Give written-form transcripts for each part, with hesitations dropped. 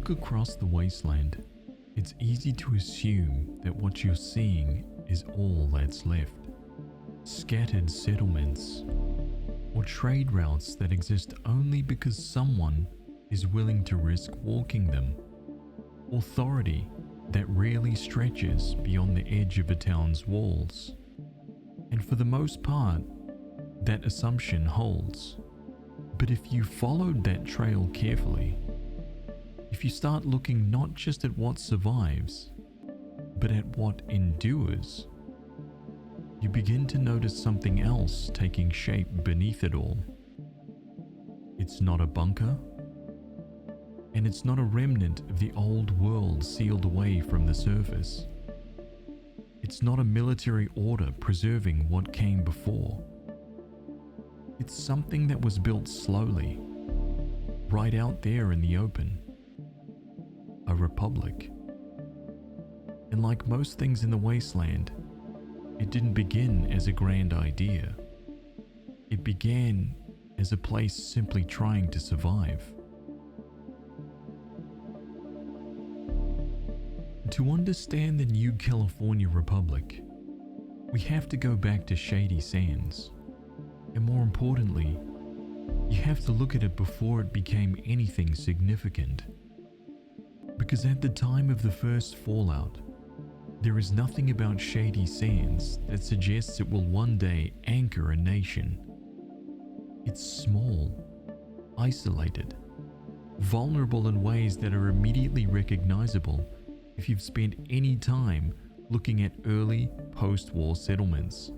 look across the wasteland, it's easy to assume that what you're seeing is all that's left. Scattered settlements, or trade routes that exist only because someone is willing to risk walking them. Authority that rarely stretches beyond the edge of a town's walls. And for the most part, that assumption holds. But if you followed that trail carefully, if you start looking not just at what survives, but at what endures, you begin to notice something else taking shape beneath it all. It's not a bunker, and it's not a remnant of the old world sealed away from the surface. It's not a military order preserving what came before. It's something that was built slowly, right out there in the open. A republic. And like most things in the wasteland, it didn't begin as a grand idea. It began as a place simply trying to survive. To understand the New California Republic, we have to go back to Shady Sands. And more importantly, you have to look at it before it became anything significant. Because at the time of the first fallout, there is nothing about Shady Sands that suggests it will one day anchor a nation. It's small, isolated, vulnerable in ways that are immediately recognizable if you've spent any time looking at early post-war settlements.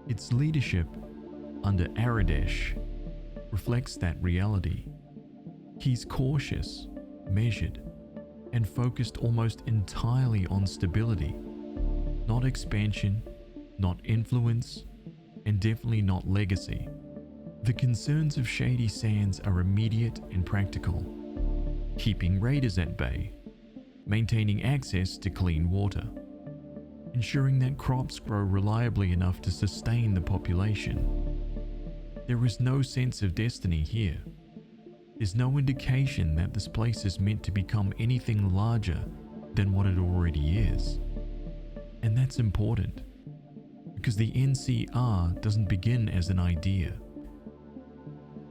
Its leadership under Aradesh reflects that reality. He's cautious, measured, and focused almost entirely on stability, not expansion, not influence, and definitely not legacy. The concerns of Shady Sands are immediate and practical: keeping raiders at bay, maintaining access to clean water, ensuring that crops grow reliably enough to sustain the population. There is no sense of destiny here. There's no indication that this place is meant to become anything larger than what it already is. And that's important, because the NCR doesn't begin as an idea.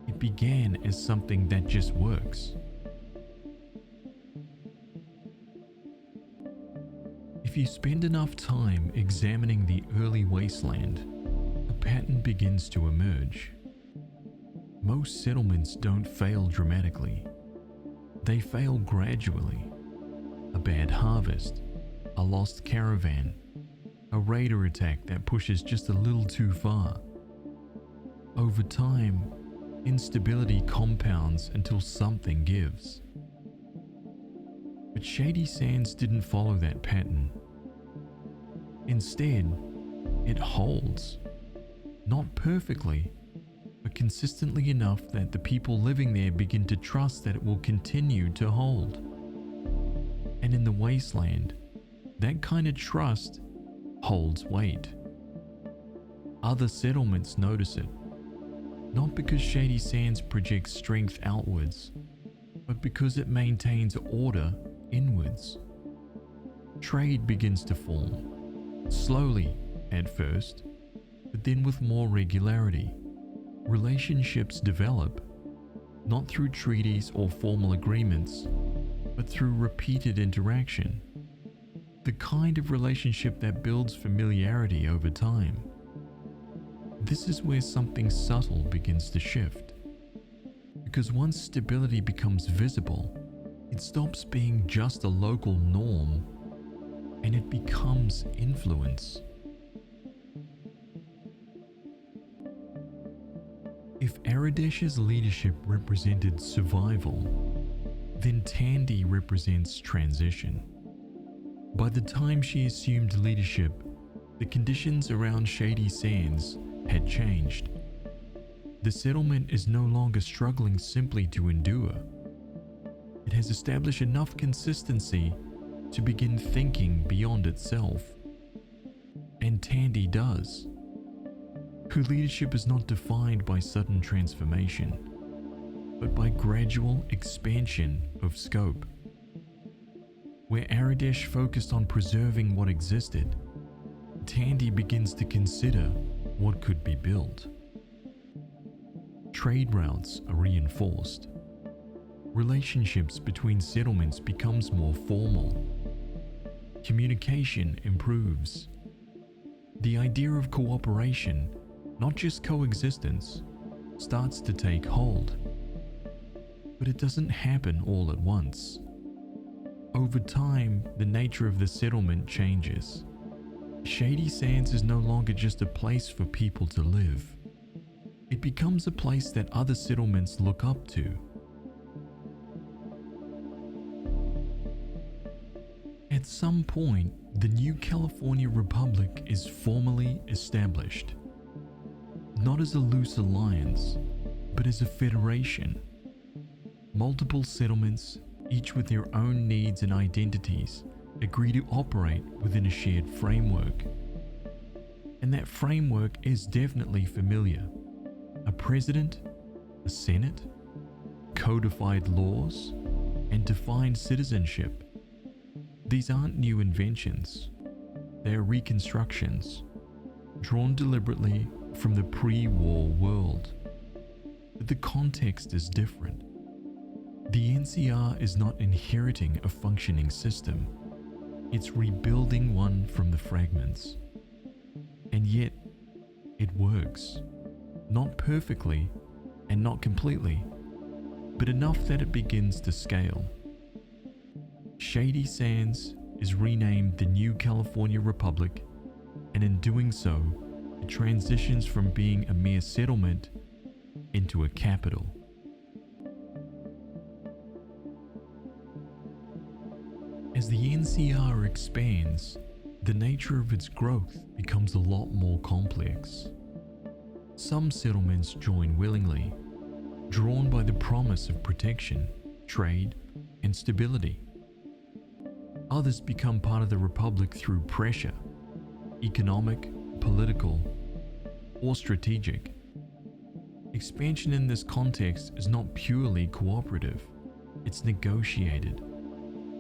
It began as something that just works. If you spend enough time examining the early wasteland, a pattern begins to emerge. Most settlements don't fail dramatically. They fail gradually. A bad harvest, a lost caravan, a raider attack that pushes just a little too far. Over time, instability compounds until something gives. But Shady Sands didn't follow that pattern. Instead, it holds. Not perfectly, but consistently enough that the people living there begin to trust that it will continue to hold. And in the wasteland, that kind of trust holds weight. Other settlements notice it, not because Shady Sands projects strength outwards, but because it maintains order inwards. Trade begins to form, slowly at first, but then with more regularity. Relationships develop, not through treaties or formal agreements, but through repeated interaction. The kind of relationship that builds familiarity over time. This is where something subtle begins to shift. Because once stability becomes visible, it stops being just a local norm, and it becomes influence. If Aradesh's leadership represented survival, then Tandy represents transition. By the time she assumed leadership, the conditions around Shady Sands had changed. The settlement is no longer struggling simply to endure. It has established enough consistency to begin thinking beyond itself. And Tandy does. Her leadership is not defined by sudden transformation, but by gradual expansion of scope. Where Aradesh focused on preserving what existed, Tandy begins to consider what could be built. Trade routes are reinforced. Relationships between settlements becomes more formal. Communication improves. The idea of cooperation, not just coexistence, starts to take hold. But it doesn't happen all at once. Over time, the nature of the settlement changes. Shady Sands is no longer just a place for people to live. It becomes a place that other settlements look up to. At some point, the new California Republic is formally established. Not as a loose alliance, but as a federation. Multiple settlements, each with their own needs and identities, agree to operate within a shared framework. And that framework is definitely familiar. A president, a senate, codified laws, and defined citizenship. These aren't new inventions. They are reconstructions, drawn deliberately from the pre-war world. But the context is different. The NCR is not inheriting a functioning system. It's rebuilding one from the fragments. And yet, it works. Not perfectly and not completely, but enough that it begins to scale. Shady Sands is renamed the New California Republic, and in doing so, it transitions from being a mere settlement into a capital. As the NCR expands, the nature of its growth becomes a lot more complex. Some settlements join willingly, drawn by the promise of protection, trade, and stability. Others become part of the Republic through pressure, economic, political, or strategic. Expansion in this context is not purely cooperative, it's negotiated,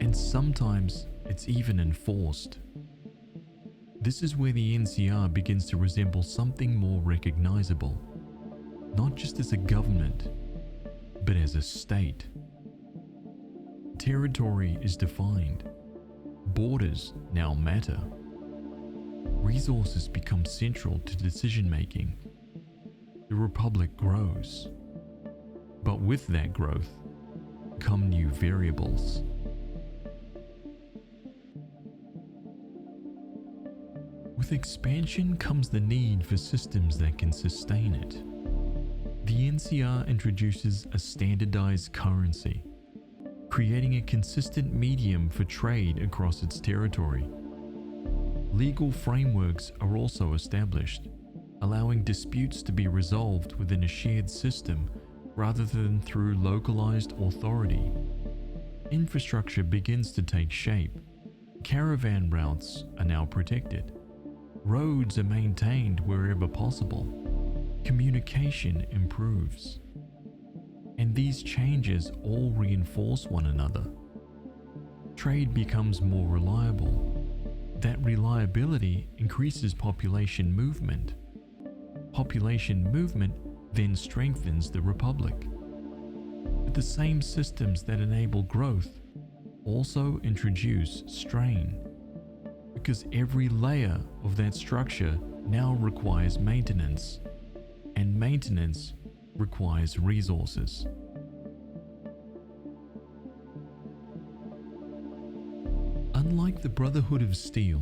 and sometimes it's even enforced. This is where the NCR begins to resemble something more recognizable, not just as a government, but as a state. Territory is defined. Borders now matter. Resources become central to decision-making. The Republic grows. But with that growth come new variables. With expansion comes the need for systems that can sustain it. The NCR introduces a standardized currency, creating a consistent medium for trade across its territory. Legal frameworks are also established, allowing disputes to be resolved within a shared system rather than through localized authority. Infrastructure begins to take shape. Caravan routes are now protected. Roads are maintained wherever possible. Communication improves. And these changes all reinforce one another. Trade becomes more reliable. That reliability increases population movement. Population movement then strengthens the Republic. But the same systems that enable growth also introduce strain, because every layer of that structure now requires maintenance, and maintenance requires resources. Unlike the Brotherhood of Steel,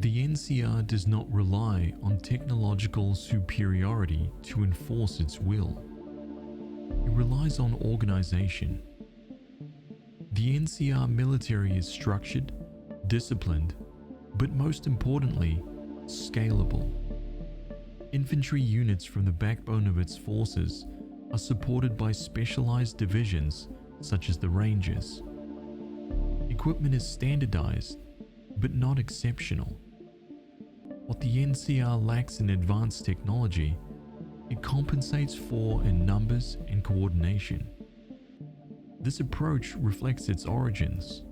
the NCR does not rely on technological superiority to enforce its will. It relies on organization. The NCR military is structured, disciplined, but most importantly, scalable. Infantry units from the backbone of its forces are supported by specialized divisions such as the Rangers. Equipment is standardized, but not exceptional. What the NCR lacks in advanced technology, it compensates for in numbers and coordination. This approach reflects its origins.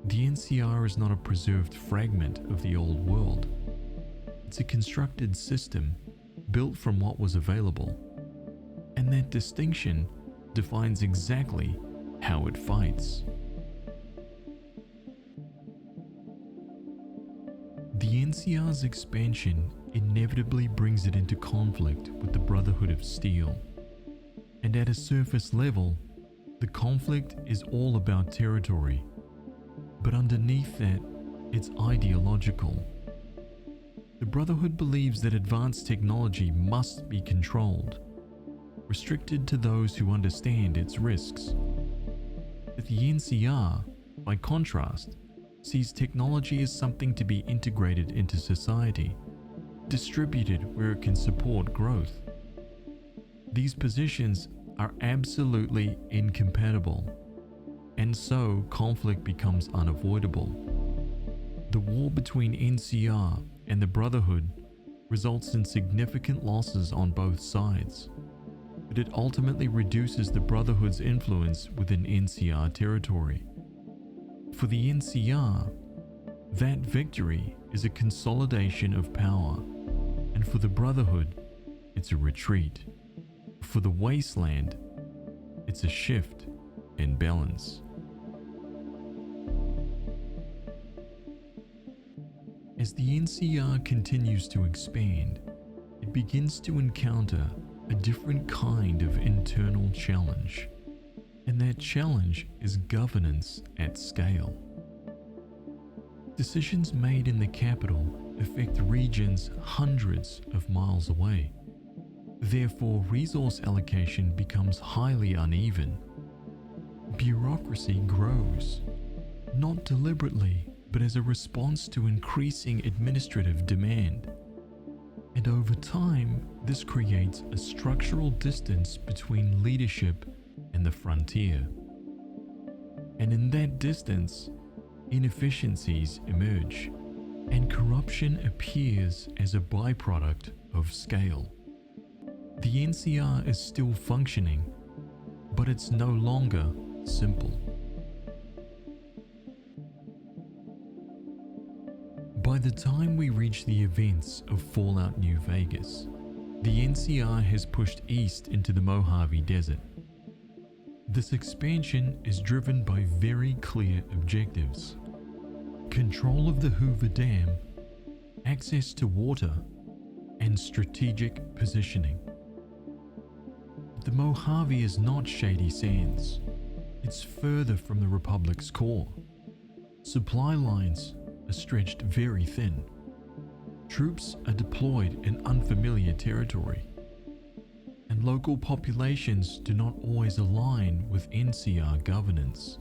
The NCR is not a preserved fragment of the old world. It's a constructed system built from what was available, and that distinction defines exactly how it fights. The NCR's expansion inevitably brings it into conflict with the Brotherhood of Steel, and at a surface level, the conflict is all about territory, but underneath that, it's ideological. The Brotherhood believes that advanced technology must be controlled, restricted to those who understand its risks. But the NCR, by contrast, sees technology as something to be integrated into society, distributed where it can support growth. These positions are absolutely incompatible, and so conflict becomes unavoidable. The war between NCR and the Brotherhood results in significant losses on both sides, but it ultimately reduces the Brotherhood's influence within NCR territory. For the NCR, that victory is a consolidation of power, and for the Brotherhood, it's a retreat. For the Wasteland, it's a shift in balance. As the NCR continues to expand, it begins to encounter a different kind of internal challenge, and that challenge is governance at scale. Decisions made in the capital affect regions hundreds of miles away. Therefore, resource allocation becomes highly uneven. Bureaucracy grows, not deliberately, but as a response to increasing administrative demand. And over time, this creates a structural distance between leadership and the frontier. And in that distance, inefficiencies emerge, and corruption appears as a byproduct of scale. The NCR is still functioning, but it's no longer simple. By the time we reach the events of Fallout New Vegas, the NCR has pushed east into the Mojave Desert. This expansion is driven by very clear objectives: control of the Hoover Dam, access to water, and strategic positioning. The Mojave is not Shady Sands. It's further from the Republic's core. Supply lines are stretched very thin. Troops are deployed in unfamiliar territory, and local populations do not always align with NCR governance.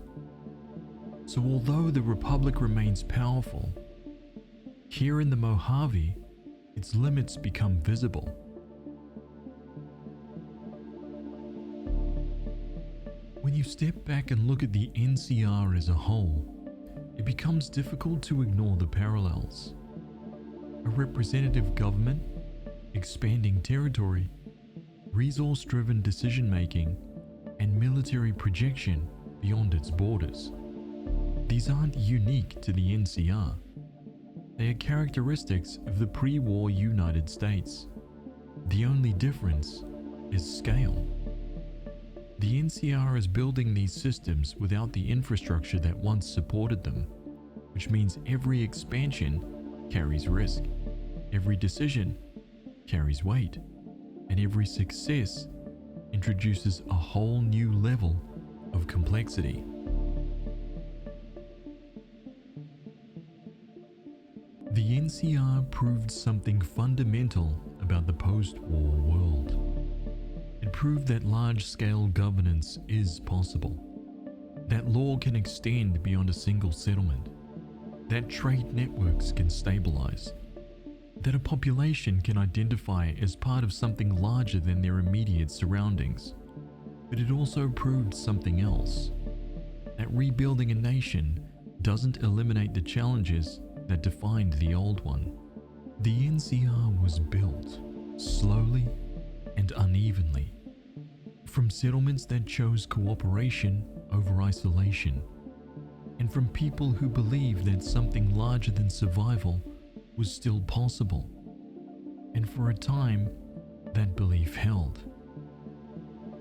So although the Republic remains powerful, here in the Mojave, its limits become visible. When you step back and look at the NCR as a whole, it becomes difficult to ignore the parallels. A representative government, expanding territory, resource-driven decision-making, and military projection beyond its borders. These aren't unique to the NCR. They are characteristics of the pre-war United States. The only difference is scale. The NCR is building these systems without the infrastructure that once supported them, which means every expansion carries risk, every decision carries weight, and every success introduces a whole new level of complexity. The NCR proved something fundamental about the post-war world. It proved that large-scale governance is possible, that law can extend beyond a single settlement, that trade networks can stabilize, that a population can identify as part of something larger than their immediate surroundings. But it also proved something else, that rebuilding a nation doesn't eliminate the challenges that defined the old one. The NCR was built slowly and unevenly, from settlements that chose cooperation over isolation, and from people who believed that something larger than survival was still possible. And for a time, that belief held.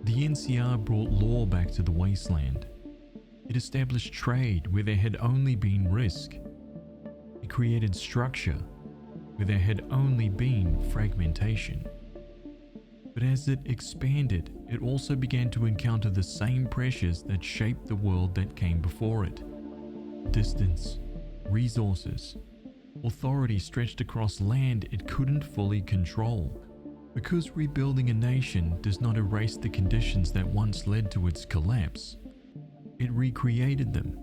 The NCR brought law back to the Wasteland. It established trade where there had only been risk. It created structure where there had only been fragmentation. But as it expanded, it also began to encounter the same pressures that shaped the world that came before it. Distance, resources, authority stretched across land it couldn't fully control. Because rebuilding a nation does not erase the conditions that once led to its collapse, it recreated them,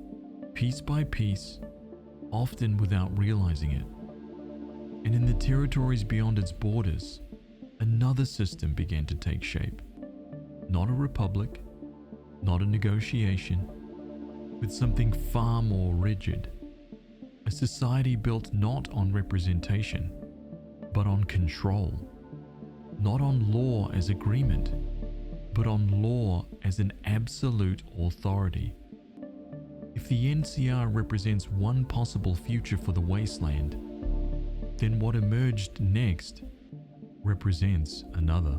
piece by piece, often without realizing it. And in the territories beyond its borders, another system began to take shape. Not a republic, not a negotiation, but something far more rigid. A society built not on representation, but on control. Not on law as agreement, but on law as an absolute authority. If the NCR represents one possible future for the Wasteland, then what emerged next represents another.